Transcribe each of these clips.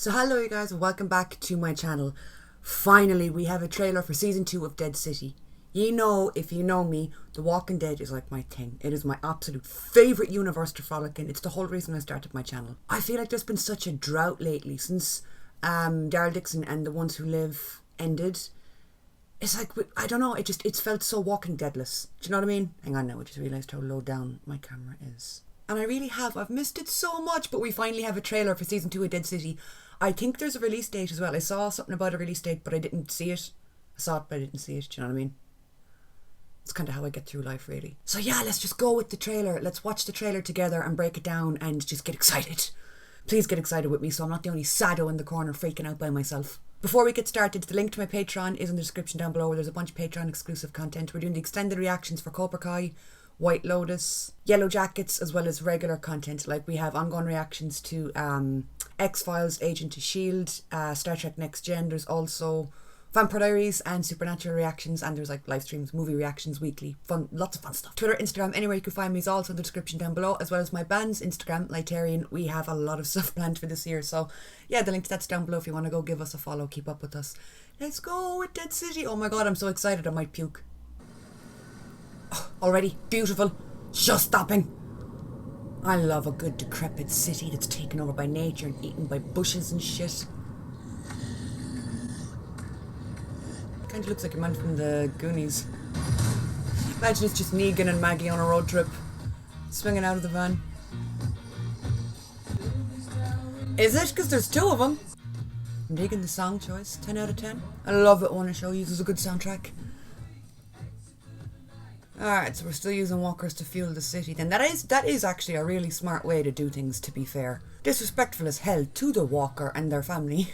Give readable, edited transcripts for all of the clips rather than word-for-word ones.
So hello you guys and welcome back to my channel. Finally we have a trailer for season 2 of Dead City. You know, if you know me, The Walking Dead is like my thing. It is my absolute favourite universe to frolic in. It's the whole reason I started my channel. I feel like there's been such a drought lately since Daryl Dixon and The Ones Who Live ended. It's like, I don't know, it's felt so Walking Deadless. Do you know what I mean? Hang on now, I just realised how low down my camera is. And I've missed it so much, but we finally have a trailer for season 2 of Dead City. I think there's a release date as well. I saw something about a release date, but I didn't see it. I saw it, but I didn't see it. Do you know what I mean? It's kind of how I get through life, really. So yeah, let's just go with the trailer. Let's watch the trailer together and break it down and just get excited. Please get excited with me so I'm not the only sado in the corner freaking out by myself. Before we get started, the link to my Patreon is in the description down below where there's a bunch of Patreon exclusive content. We're doing the extended reactions for Cobra Kai, White Lotus, Yellow Jackets, as well as regular content. Like we have ongoing reactions to X-Files, Agent of S.H.I.E.L.D., Star Trek Next Gen. There's also Vampire Diaries and Supernatural reactions, and there's like live streams, movie reactions weekly. Fun, lots of fun stuff. Twitter, Instagram, anywhere you can find me is also in the description down below, as well as my band's Instagram, Lightarian. We have a lot of stuff planned for this year, so yeah, the link to that's down below if you want to go give us a follow, keep up with us. Let's go with Dead City. Oh my god, I'm so excited I might puke. Already beautiful, show-stopping. I love a good decrepit city that's taken over by nature and eaten by bushes and shit. Kind of looks like a man from the Goonies. Imagine it's just Negan and Maggie on a road trip, swinging out of the van. Is it? Because there's two of them. I'm digging the song choice. 10 out of 10. I love it when a show uses a good soundtrack. Alright, so we're still using walkers to fuel the city. Then that is actually a really smart way to do things, to be fair. Disrespectful as hell to the walker and their family.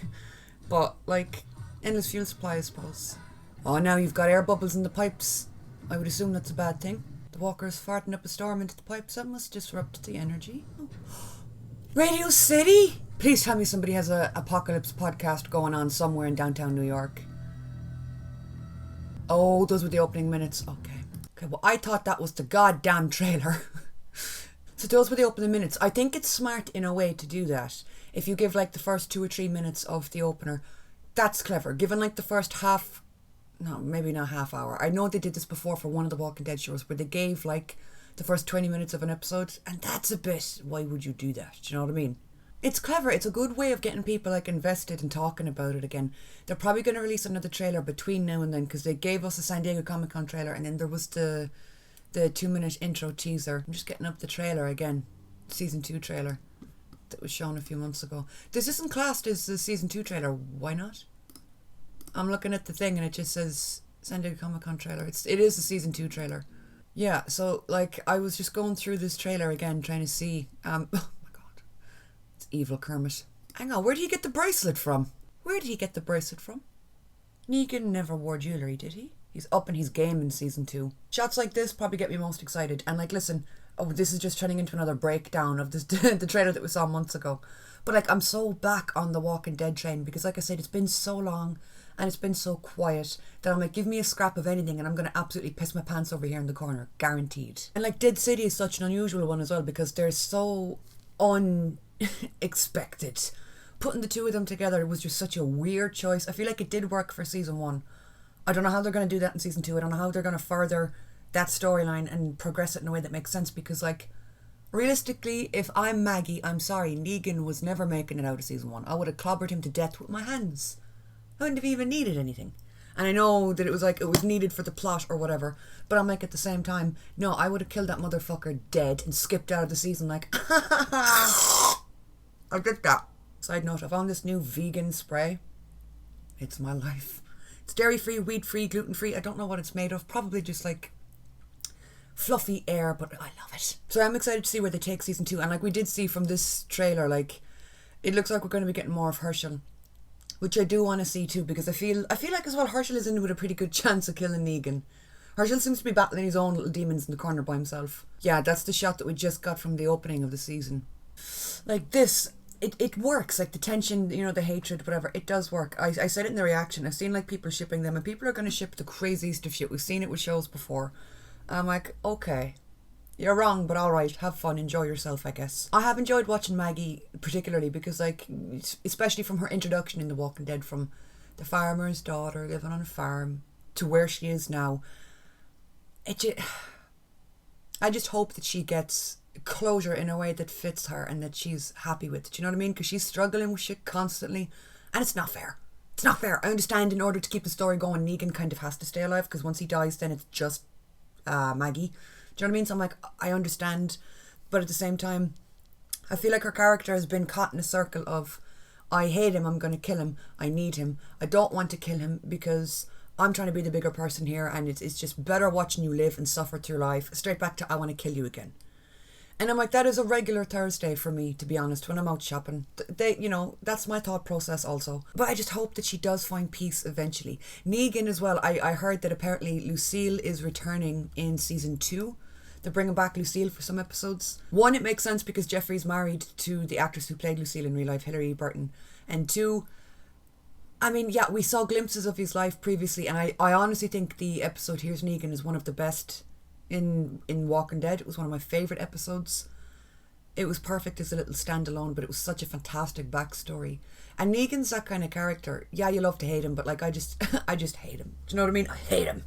But, like, endless fuel supply, I suppose. Oh, now you've got air bubbles in the pipes. I would assume that's a bad thing. The walker's farting up a storm into the pipes. That must disrupt the energy. Oh. Radio City? Please tell me somebody has a apocalypse podcast going on somewhere in downtown New York. Oh, those were the opening minutes. Okay. Okay, well, I thought that was the goddamn trailer. So those were the opening minutes. I think it's smart in a way to do that. If you give like the first 2 or 3 minutes of the opener, that's clever. Given like the first half, no, maybe not half hour. I know they did this before for one of the Walking Dead shows where they gave like the first 20 minutes of an episode, and that's a bit, why would you do that? Do you know what I mean? It's clever. It's a good way of getting people like invested and talking about it again. They're probably going to release another trailer between now and then because they gave us a San Diego Comic-Con trailer and then there was the 2-minute intro teaser. I'm just getting up the trailer again. Season 2 trailer that was shown a few months ago. This isn't classed as the Season 2 trailer. Why not? I'm looking at the thing and it just says San Diego Comic-Con trailer. It is a Season 2 trailer. Yeah, so like I was just going through this trailer again trying to see... Evil Kermit. Hang on, where did he get the bracelet from? Where did he get the bracelet from? Negan never wore jewellery, did he? He's up in his game in season 2. Shots like this probably get me most excited. And like, listen, oh, this is just turning into another breakdown of this the trailer that we saw months ago. But like, I'm so back on the Walking Dead train because like I said, it's been so long and it's been so quiet that I'm like, give me a scrap of anything and I'm going to absolutely piss my pants over here in the corner. Guaranteed. And like, Dead City is such an unusual one as well because they're so unexpected. Putting the two of them together was just such a weird choice. I feel like it did work for season 1. I don't know how they're going to do that in season 2. I don't know how they're going to further that storyline and progress it in a way that makes sense because like realistically, if I'm Maggie, I'm sorry, Negan was never making it out of season 1. I would have clobbered him to death with my hands. I wouldn't have even needed anything. And I know that it was like it was needed for the plot or whatever, but I'm like at the same time, no, I would have killed that motherfucker dead and skipped out of the season like I did that. Side note, I found this new vegan spray. It's my life. It's dairy-free, wheat-free, gluten-free. I don't know what it's made of. Probably just like fluffy air, but I love it. So I'm excited to see where they take season 2. And like we did see from this trailer, like it looks like we're going to be getting more of Herschel, which I do want to see too because I feel like as well Herschel is in with a pretty good chance of killing Negan. Herschel seems to be battling his own little demons in the corner by himself. Yeah, that's the shot that we just got from the opening of the season. Like this... It works, like the tension, you know, the hatred, whatever, it does work. I said it in the reaction, I've seen like people shipping them and people are going to ship the craziest of shit. We've seen it with shows before. I'm like, okay, You're wrong, but alright, have fun, enjoy yourself, I guess. I have enjoyed watching Maggie, particularly because, like, especially from her introduction in The Walking Dead, from the farmer's daughter living on a farm to where she is now. I just hope that she gets closure in a way that fits her and that she's happy with. Do you know what I mean? Because she's struggling with shit constantly, and it's not fair. It's not fair. I understand in order to keep the story going, Negan kind of has to stay alive, because once he dies, then it's just Maggie. Do you know what I mean? So I'm like, I understand, but at the same time, I feel like her character has been caught in a circle of, I hate him, I'm going to kill him, I need him, I don't want to kill him because I'm trying to be the bigger person here, and it's just better watching you live and suffer through life, straight back to I want to kill you again. And I'm like, that is a regular Thursday for me, to be honest, when I'm out shopping. That's my thought process also. But I just hope that she does find peace eventually. Negan as well, I heard that apparently Lucille is returning in season 2. They're bringing back Lucille for some episodes. One, it makes sense because Jeffrey's married to the actress who played Lucille in real life, Hilary Burton. And 2, I mean, yeah, we saw glimpses of his life previously, and I honestly think the episode Here's Negan is one of the best in Walking Dead. It was one of my favourite episodes. It was perfect as a little standalone, but it was such a fantastic backstory. And Negan's that kind of character. Yeah, you love to hate him, but like I just hate him. Do you know what I mean? I hate him.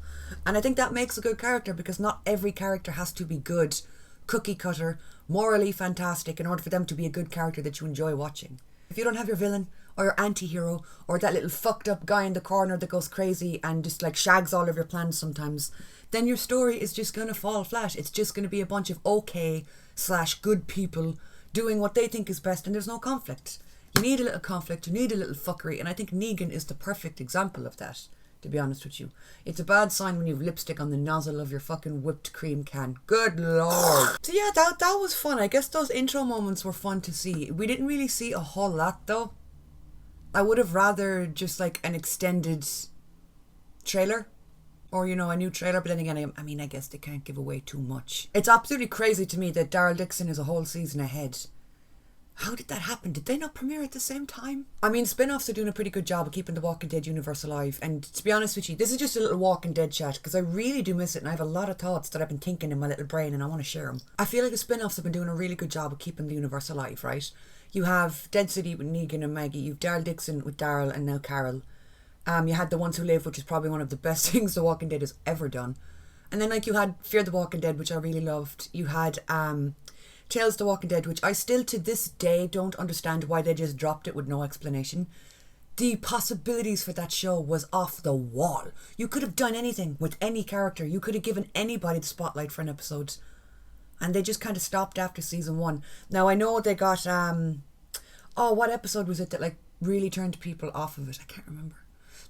And I think that makes a good character, because not every character has to be good, cookie cutter, morally fantastic in order for them to be a good character that you enjoy watching. If you don't have your villain or your anti-hero or that little fucked up guy in the corner that goes crazy and just like shags all of your plans sometimes, then your story is just going to fall flat. It's just going to be a bunch of okay/good people doing what they think is best, and there's no conflict. You need a little conflict, you need a little fuckery, and I think Negan is the perfect example of that, to be honest with you. It's a bad sign when you have lipstick on the nozzle of your fucking whipped cream can. Good lord. So yeah, that was fun. I guess those intro moments were fun to see. We didn't really see a whole lot though. I would have rather just like an extended trailer, or a new trailer, but then again, I mean, I guess they can't give away too much. It's absolutely crazy to me that Daryl Dixon is a whole season ahead. How did that happen? Did they not premiere at the same time? I mean, spin-offs are doing a pretty good job of keeping the Walking Dead universe alive, and to be honest with you, this is just a little Walking Dead chat, because I really do miss it, and I have a lot of thoughts that I've been thinking in my little brain, and I want to share them. I feel like the spin-offs have been doing a really good job of keeping the universe alive, right? You have Dead City with Negan and Maggie, you have Daryl Dixon with Daryl and now Carol. You had The Ones Who Live, which is probably one of the best things The Walking Dead has ever done. And then like you had Fear the Walking Dead, which I really loved. You had Tales of the Walking Dead, which I still to this day don't understand why they just dropped it with no explanation. The possibilities for that show was off the wall. You could have done anything with any character. You could have given anybody the spotlight for an episode. And they just kind of stopped after season 1. Now I know they got what episode was it that like really turned people off of it? I can't remember.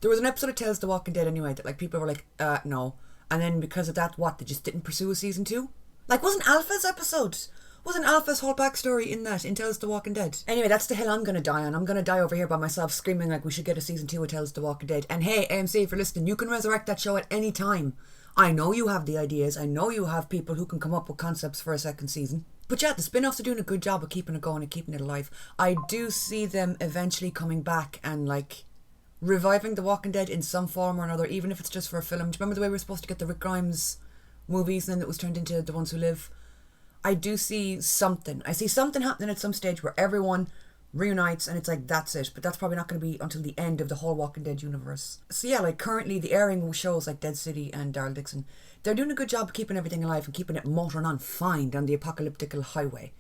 There was an episode of Tales of the Walking Dead anyway that like people were like, no. And then because of that, they just didn't pursue a season 2? Like, wasn't Alpha's episode? Wasn't Alpha's whole backstory in that, in Tales of the Walking Dead? Anyway, that's the hill I'm going to die on. I'm going to die over here by myself screaming like we should get a season 2 of Tales of the Walking Dead. And hey, AMC, if you're listening, you can resurrect that show at any time. I know you have the ideas. I know you have people who can come up with concepts for a second season. But yeah, the spin-offs are doing a good job of keeping it going and keeping it alive. I do see them eventually coming back and like reviving The Walking Dead in some form or another, even if it's just for a film. Do you remember the way we were supposed to get the Rick Grimes movies and then it was turned into The Ones Who Live? I do see something. I see something happening at some stage where everyone reunites and it's like, that's it. But that's probably not going to be until the end of the whole Walking Dead universe. So yeah, like currently the airing shows like Dead City and Daryl Dixon, they're doing a good job of keeping everything alive and keeping it motoring on fine down the apocalyptic highway.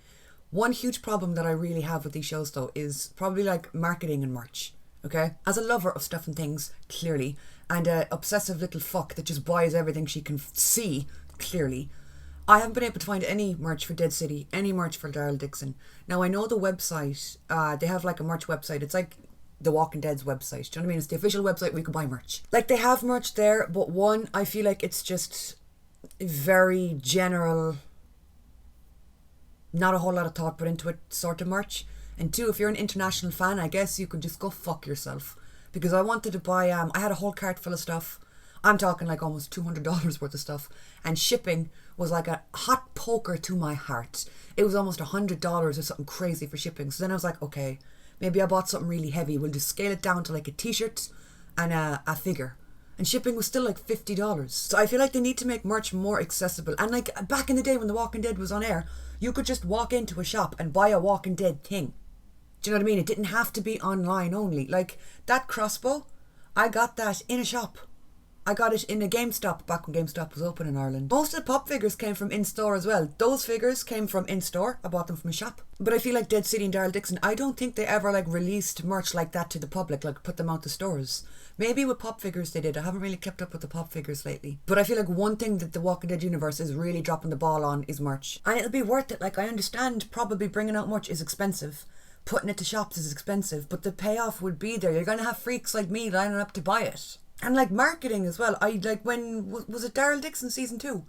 One huge problem that I really have with these shows though is probably like marketing and merch. Okay? As a lover of stuff and things, clearly, and a obsessive little fuck that just buys everything she can see, clearly, I haven't been able to find any merch for Dead City, any merch for Daryl Dixon. Now, I know the website, they have like a merch website. It's like The Walking Dead's website. Do you know what I mean? It's the official website where you can buy merch. Like, they have merch there, but one, I feel like it's just very general, not a whole lot of thought put into it sort of merch. And 2, if you're an international fan, I guess you could just go fuck yourself. Because I wanted to buy, I had a whole cart full of stuff. I'm talking like almost $200 worth of stuff. And shipping was like a hot poker to my heart. It was almost $100 or something crazy for shipping. So then I was like, okay, maybe I bought something really heavy. We'll just scale it down to like a t-shirt and a figure. And shipping was still like $50. So I feel like they need to make merch more accessible. And like back in the day when The Walking Dead was on air, you could just walk into a shop and buy a Walking Dead thing. Do you know what I mean? It didn't have to be online only. Like that crossbow, I got that in a shop. I got it in a GameStop back when GameStop was open in Ireland. Most of the pop figures came from in-store as well. Those figures came from in-store. I bought them from a shop. But I feel like Dead City and Daryl Dixon, I don't think they ever like released merch like that to the public, like put them out to stores. Maybe with pop figures they did. I haven't really kept up with the pop figures lately. But I feel like one thing that the Walking Dead universe is really dropping the ball on is merch. And it'll be worth it. Like I understand probably bringing out merch is expensive. Putting it to shops is expensive. But the payoff would be there. You're going to have freaks like me lining up to buy it. And like marketing as well. I like when was it Daryl Dixon season 2?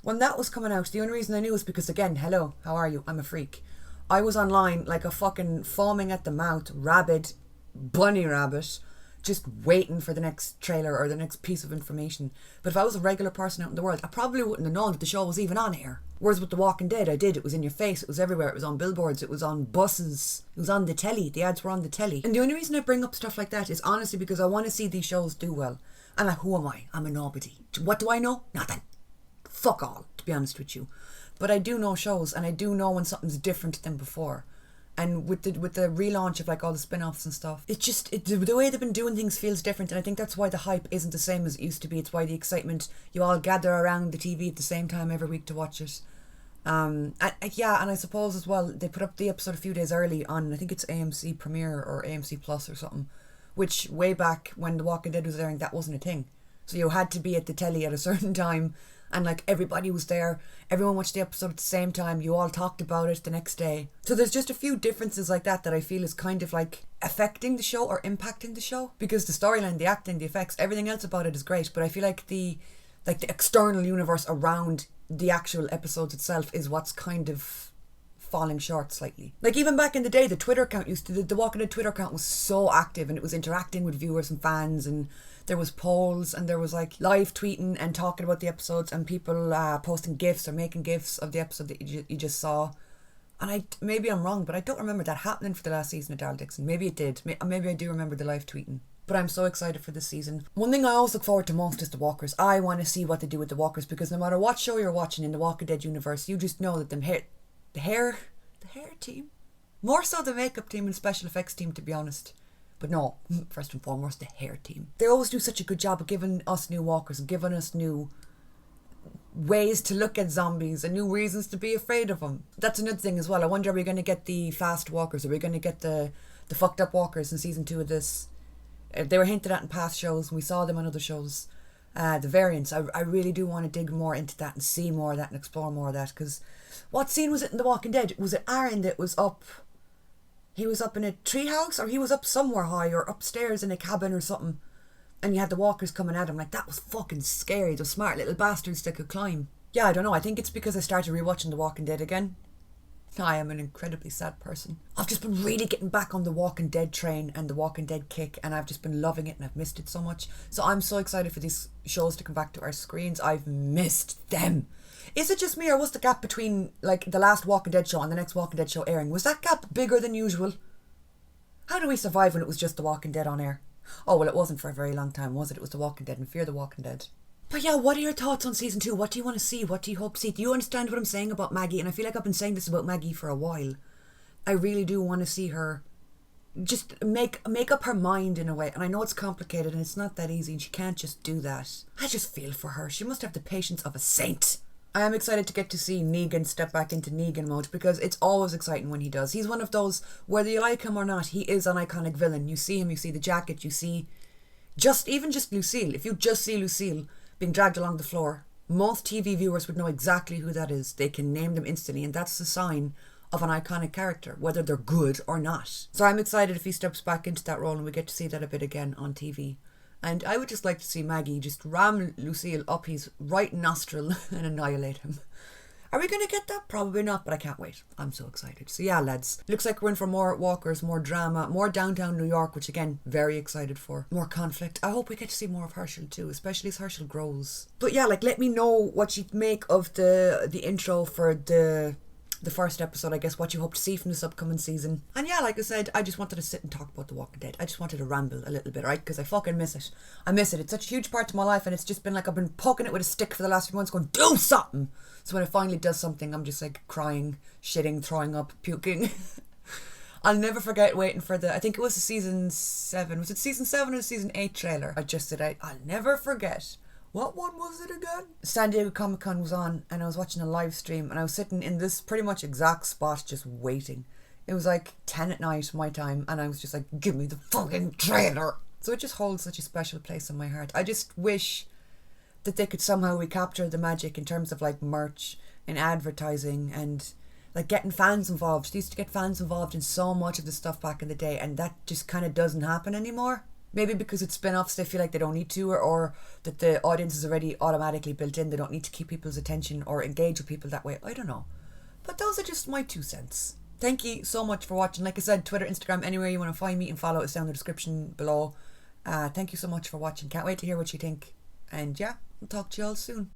When that was coming out, the only reason I knew was because again, hello, how are you? I'm a freak. I was online like a fucking foaming at the mouth, rabid bunny rabbit, just waiting for the next trailer or the next piece of information. But if I was a regular person out in the world, I probably wouldn't have known that the show was even on air. Whereas with The Walking Dead, I did. It was in your face. It was everywhere. It was on billboards. It was on buses. It was on the telly. The ads were on the telly. And the only reason I bring up stuff like that is honestly because I want to see these shows do well. And like, who am I? I'm a nobody. What do I know? Nothing. Fuck all, to be honest with you. But I do know shows, and I do know when something's different than before. And with the relaunch of like all the spin-offs and stuff, the way they've been doing things feels different, and I think that's why the hype isn't the same as it used to be. It's why the excitement, you all gather around the TV at the same time every week to watch it. And I suppose as well they put up the episode a few days early on, I think it's AMC Premiere or AMC Plus or something, which way back when The Walking Dead was airing, that wasn't a thing. So you had to be at the telly at a certain time, and like everybody was there, everyone watched the episode at the same time, you all talked about it the next day. So there's just a few differences like that I feel is kind of like affecting the show or impacting the show, because the storyline, the acting, the effects, everything else about it is great, but I feel like the external universe around the actual episodes itself is what's kind of falling short slightly. Like even back in the day, the Twitter account the Walking Dead Twitter account was so active, and it was interacting with viewers and fans, and there was polls, and there was like live tweeting and talking about the episodes, and people posting GIFs or making GIFs of the episode that you just saw. And maybe I'm wrong, but I don't remember that happening for the last season of Daryl Dixon. Maybe it did. Maybe I do remember the live tweeting. But I'm so excited for this season. One thing I always look forward to most is the Walkers. I want to see what they do with the Walkers, because no matter what show you're watching in the Walking Dead universe, you just know that the hair team, more so the makeup team and special effects team, to be honest. But no, first and foremost, the hair team. They always do such a good job of giving us new walkers and giving us new ways to look at zombies and new reasons to be afraid of them. That's another thing as well. I wonder, are we going to get the fast walkers? Are we going to get the fucked up walkers in season 2 of this? They were hinted at in past shows, and we saw them on other shows. The variants, I really do want to dig more into that and see more of that and explore more of that, because what scene was it in The Walking Dead? Was it Aaron that was up? He was up in a treehouse, or he was up somewhere high, or upstairs in a cabin or something, and you had the walkers coming at him. Like, that was fucking scary. Those smart little bastards that could climb. Yeah, I don't know. I think it's because I started rewatching The Walking Dead again. I am an incredibly sad person. I've just been really getting back on the Walking Dead train and the Walking Dead kick, and I've just been loving it, and I've missed it so much. So I'm so excited for these shows to come back to our screens. I've missed them. Is it just me, or was the gap between like the last Walking Dead show and the next Walking Dead show airing, was that gap bigger than usual? How do we survive when it was just The Walking Dead on air? Oh, well, it wasn't for a very long time, was it? It was The Walking Dead and Fear the Walking Dead. But yeah, what are your thoughts on season 2? What do you want to see? What do you hope to see? Do you understand what I'm saying about Maggie? And I feel like I've been saying this about Maggie for a while. I really do want to see her just make up her mind in a way. And I know it's complicated and it's not that easy, and she can't just do that. I just feel for her. She must have the patience of a saint. I am excited to get to see Negan step back into Negan mode, because it's always exciting when he does. He's one of those, whether you like him or not, he is an iconic villain. You see him, you see the jacket, you see just Lucille. If you just see Lucille being dragged along the floor, most TV viewers would know exactly who that is. They can name them instantly, and that's the sign of an iconic character, whether they're good or not. So I'm excited if he steps back into that role and we get to see that a bit again on TV. And I would just like to see Maggie just ram Lucille up his right nostril and annihilate him. Are we going to get that? Probably not, but I can't wait. I'm so excited. So yeah, lads. Looks like we're in for more walkers, more drama, more downtown New York, which again, very excited for. More conflict. I hope we get to see more of Herschel too, especially as Herschel grows. But yeah, like, let me know what you make of the intro for the the first episode, I guess, what you hope to see from this upcoming season. And yeah, like I said, I just wanted to sit and talk about The Walking Dead. I just wanted to ramble a little bit, right? Because I fucking miss it. I miss it. It's such a huge part of my life, and it's just been like I've been poking it with a stick for the last few months going, do something! So when it finally does something, I'm just like crying, shitting, throwing up, puking. I'll never forget waiting for I think it was the season 7. Was it season 7 or the season 8 trailer? I just said, I'll never forget. What one was it again? San Diego Comic Con was on, and I was watching a live stream, and I was sitting in this pretty much exact spot just waiting. It was like 10 at night my time, and I was just like, give me the fucking trailer. So it just holds such a special place in my heart. I just wish that they could somehow recapture the magic in terms of like merch and advertising and like getting fans involved. They used to get fans involved in so much of the stuff back in the day, and that just kind of doesn't happen anymore. Maybe because it's spin-offs, they feel like they don't need to, or that the audience is already automatically built in. They don't need to keep people's attention or engage with people that way. I don't know. But those are just my 2 cents. Thank you so much for watching. Like I said, Twitter, Instagram, anywhere you want to find me and follow us down in the description below. Thank you so much for watching. Can't wait to hear what you think. And yeah, I'll talk to you all soon.